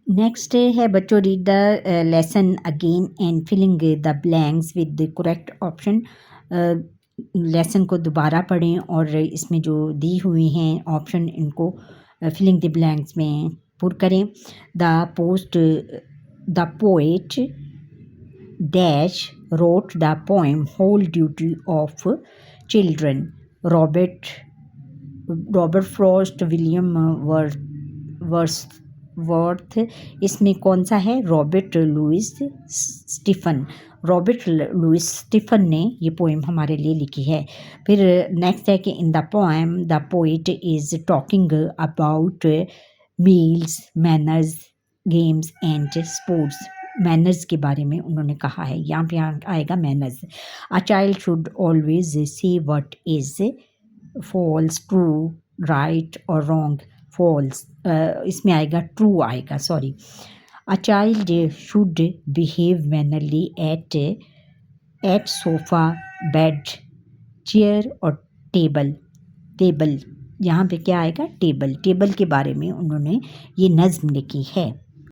Next है बच्चों, read the lesson again and filling the blanks with the correct option. Lesson को दोबारा पढ़ें और इसमें जो दी हुई हैं ऑप्शन इनको फिलिंग द ब्लैंक्स में पुर करें। The poet dash wrote the poem Whole Duty of Children। Robert Robert Frost, William Worth. इसमें कौन सा है? Robert Louis Stephen. Robert Louis Stephen ने ये पोएम हमारे लिए लिखी है। फिर नेक्स्ट है कि in the poem the poet is talking about meals, manners, games and sports. Manners के बारे में उन्होंने कहा है, यहाँ पे आएगा manners. A child should always see what is false, true, right और रॉन्ग। फॉल्स इसमें आएगा ट्रू आएगा, sorry. A child should behave mannerly at sofa, bed, chair और टेबल। टेबल यहाँ पे क्या आएगा? टेबल। टेबल के बारे में उन्होंने ये नज़्म लिखी है।